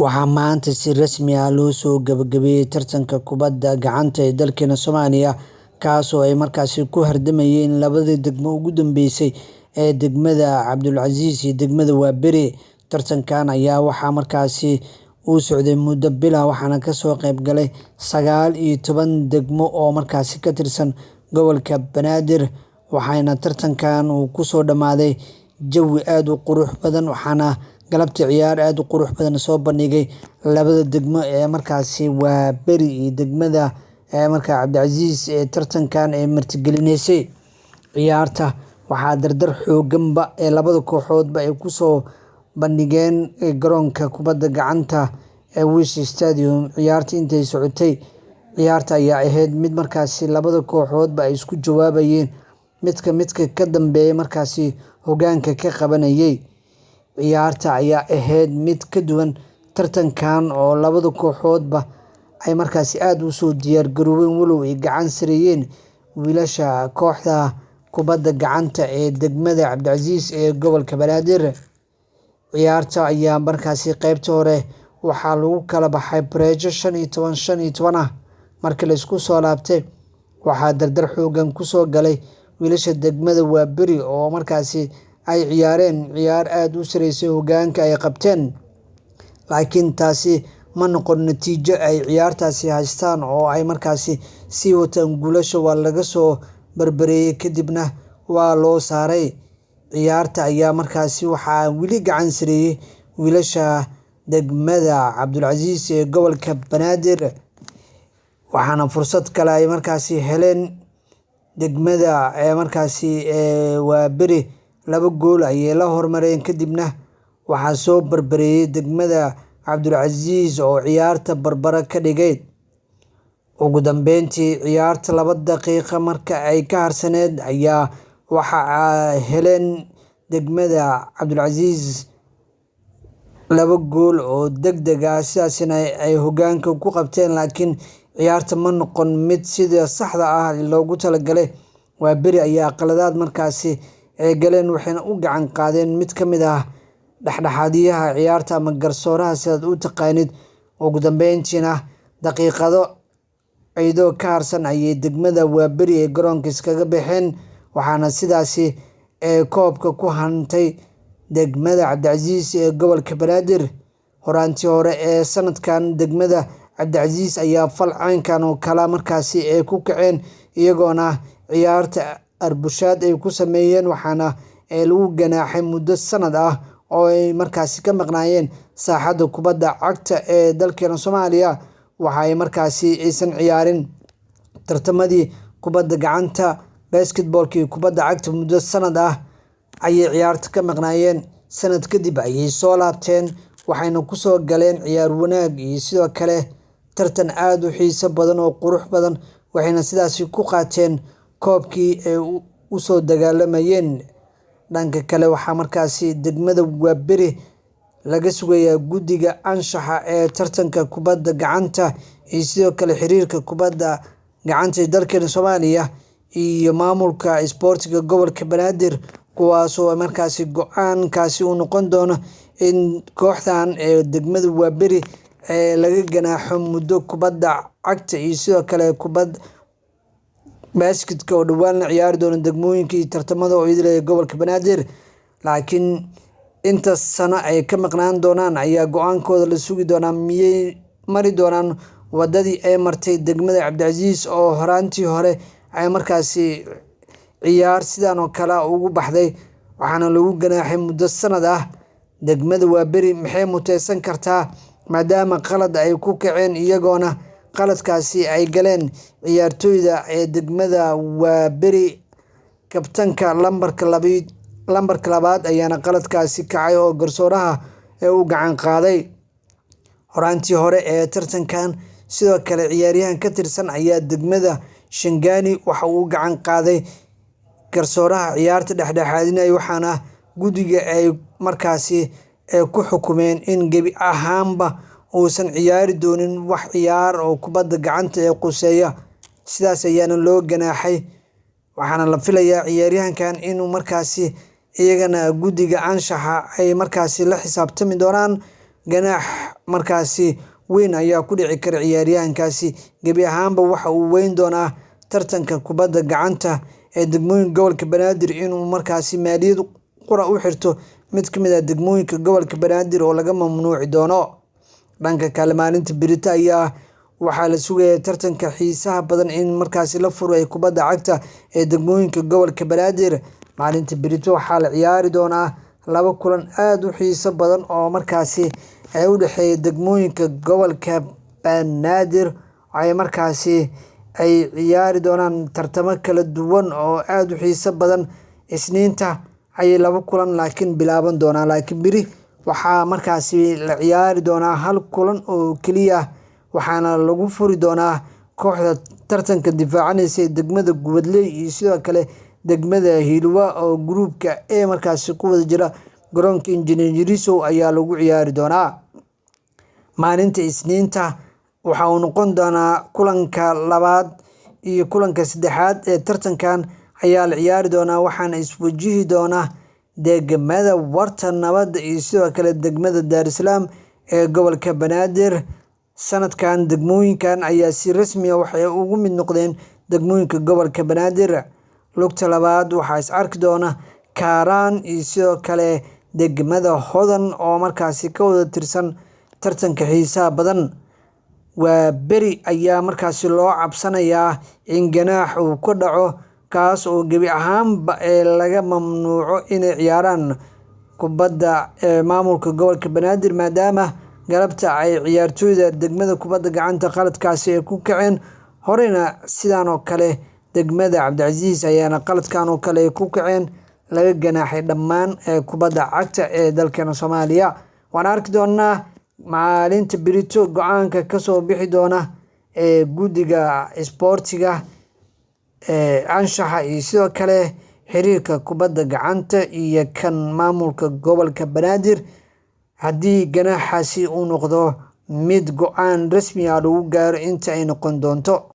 Waxaa maanta si rasmi ah loo soo gabagabeeyay tartanka kubadda gacanta ee dalkeena Soomaaliya, kaas oo ay markaasi ku hardamayeen labadii degmo ugu dambeysay ee degmada Cabdulcasiis iyo degmada Waaberi. Tartankan ayaa waxaa markaasi uu socday muddo bil ah, waxaana kasoo qayb galay 19 degmo oo markaasi ka tirsan gobolka Banaadir, waxaana tartankan uu kusoo dhammaaday jawi aad u qurux badan, waxaana galabtii ciyaar aad u qurux badan soo bandhigay labada degmo ee markaasi Waaberi iyo degmada Cabdulcasiis ee tartankan ay martigelineysay. Ciyaarta waxaa dardar xoogganba ee labada kooxoodba ay kusoo bandhigeen garoonka kubadda gacanta ee Wish Stadium. Ciyaarta intay socotay, ciyaarta ayaa ahayd mid markaasi labada kooxoodba ay isku jawaabayeen midka ka dambeeya markaasi hoggaanka ka qabanayay. Ciyaarta ayaa ahayd mid ka duwan tartankan oo labada kooxoodba ay markaasi aad u soo diyaar garoobeen, walow ay gacan sareeyeen wiilasha kooxda kubadda gacanta ee degmada Cabdulcasiis ee gobolka Banaadir. Ciyaarta ayaa markaasi qaybta hore waxaa lagu kala baxay bareejo 15-15 ah. Markii la isku soo laabtay, waxaa dardar xooggan kusoo galay wiilasha degmada Waaberi oo markaasi ay ciyaareen ciyaar aad u sareysay, hoggaanka ay qabteen, laakiin taasi ma noqon natiijo ay ciyaartaasi haystaan oo ay markaasi sii wataan guulasha. Waa laga soo barbareeyay kadibna waa loo saaray. Ciyaarta ayaa markaasi waxaa weli gacan sareeyay wiilasha degmada Cabdulcasiis ee gobolka Banaadir, waxaana fursad kale ay markaasi heleen degmada Waaberi. 2 gool ayay la hormareen, kadibna waxaa soo barbareeyay degmada Cabdulcasiis oo ciyaarta barbara ka dhigay. Ugu dambeyntii, ciyaarta 2 daqiiqo marka ay ka harsaneyd ayaa waxa ay heleen degmada Cabdulcasiis 2 gool oo degdeg ah, sidaasina ay hoggaanka ku qabteen, laakiin ciyaarta ma noqon mid sida saxda ah loogu talagalay. Waaberi ayaa qaladaad markaasi ay galeen, waxayna u gacan qaadeen mid ka mid ah dhexdhexaadiyaha ciyaarta ama garsooraha sidaad u taqaanid. Ugu dambeyntiina, daqiiqado iyadoo ka harsan ayay degmada Waaberi ee garoonka iskaga baxeen, waxaana sidaasi koobka ku hantay degmada Cabdulcasiis ee gobolka Banaadir. Horaantii hore ee sanadkan, degmada Cabdulcasiis ayaa fal caynkan oo kale markaasi ay ku kaceen, iyagoona ciyaarta arbushaad ay ku sameeyeen, waxaana lagu ganaaxay muddo sanad ah oo ay markaasi ka maqnaayeen saaxadda kubadda cagta ee dalkeena Soomaaliya. Waxa ay markaasi aysan ciyaarin tartamadii kubadda gacanta, basketball-ka iyo kubadda cagta muddo sanad ah ayay ciyaarta ka maqnaayeen. Sanad kadib ayay soo laabteen, waxayna kusoo galeen ciyaar wanaag iyo sidoo kale tartan aad u xiiso badan oo qurux badan, waxayna sidaasi ku qaateen koobkii ay u soo dagaalamayeen. Dhanka kale, waxaa markaasi degmada Waaberi laga sugayaa guddiga anshaxa ee tartanka kubadda gacanta iyo sidoo kale xiriirka kubadda gacanta ee dalkeena Soomaaliya iyo maamulka isboortiga gobolka Banaadir, kuwaasoo markaasi go'aankaasi uu noqon doono in kooxdan ee degmada Waaberi laga ganaaxo muddo kubadda cagta iyo sidoo kale kubadda basketka oo dhawaan la ciyaari doono degmooyinka iyo tartamada oo idil ee gobolka Banaadir. Laakiin inta sano ay ka maqnaan doonaan ayaa go'aankooda la sugi doonaa. Miyay mari doonaan wadadii ay martay degmada Cabdulcasiis oo horaantii hore ay markaasi ciyaar sidan oo kale ugu baxday, waxaana lagu ganaaxay muddo sanad ah? Degmada Waaberi maxay muteysan kartaa maadaama qalad ay ku kaceen, iyagoona qaladkaasi ay galeen ciyaartoyda ee degmada Waaberi? Kabtanka lambarka 2 ayaana qaladkaasi kacay oo garsooraha u gacan qaaday horaantii hore ee tartankan. Sidoo kale, ciyaaryahan ka tirsan ayaa degmada Shangani waxa uu gacan qaaday garsooraha ciyaarta dhexdhexaadinaya, waxaana guddiga ay markaasi ku xukumeen in gebi ahaanba uusan ciyaari doonin wax ciyaar oo kubadda gacanta ee quseeya. Sidaas ayaana loo ganaaxay, waxaana la filayaa ciyaaryahankan inuu markaasi iyagana guddiga anshaxa ay markaasi la xisaabtami doonaan, ganaax markaasi weyn ayaa ku dhici kara ciyaaryahankaasi. gebi ahaanba waxa uu weyn doonaa tartanka kubadda gacanta ee degmooyinka gobolka Banaadir inuu markaasi maaliyad qura u xirto mid ka mid ah degmooyinka gobolka Banaadir oo laga mamnuuci doono. dhanka kale maalinta berito ayaa waxaa la sugayaa tartanka xiisaha badan in markaasi la furo ee kubadda cagta ee degmooyinka gobolka Banaadir. maalinta berito waxaa la ciyaari doonaa laba kulan aad u xiiso badan oo markaasi ay u dhexeeya degmooyinka gobolka Banaadir ay markaasi ay ciyaari doonaan tartamo kala duwan oo aad u xiiso badan. Isniinta ayay laba kulan laakiin bilaaban doonaan, laakiin beri waxaa markaasi la ciyaari doonaa hal kulan oo keliya, waxaana lagu furi doonaa kooxda tartanka difaacanaysa ee degmada Gubadley iyo sidoo kale degmada Hiilwa oo gruupka A markaasi ku wada jira. garoonka Injineer Yarisow ayaa lagu ciyaari doonaa. maalinta Isniinta waxa uu noqon doonaa kulanka labaad iyo kulanka saddexaad ee tartankan ayaa la ciyaari doonaa, waxaana iswajihi doona degmada Warta Nabadda iyo sidoo kale degmada Dar es Salaam ee gobolka Banaadir. sanadkan degmooyinkan ayaa si rasmi ah waxay ugu mid noqdeen degmooyinka gobolka Banaadir. lugta labaad waxaa is arki doona Kaaraan iyo sidoo kale degmada Hodan oo markaasi ka wada tirsan tartanka xiisaha badan. waa beri ayaa markaasi loo cabsanayaa in ganaax uu ka dhaco, kaas oo gebi ahaanba laga mamnuuco inay ciyaaraan kubadda maamulka gobolka Banaadir, maadaama galabta ay ciyaartooyda degmada kubadda gacanta qaladkaasi ay ku kaceen. horena sidaan oo kale degmada Cabdicasiis ayaana qaladkan oo kale ku kaceen, laga ganaaxay dhammaan kubadda cagta ee dalkeena Soomaaliya. waan arki doonaa maalinta berito go'aanka kasoo bixi doona guddiga isboortiga anshaxa iyo sidoo kale xiriirka kubadda gacanta iyo kan maamulka gobolka Banaadir, haddii ganaaxaasi uu noqdo mid go'aan rasmi ah lagu gaaro inta ay noqon doonto.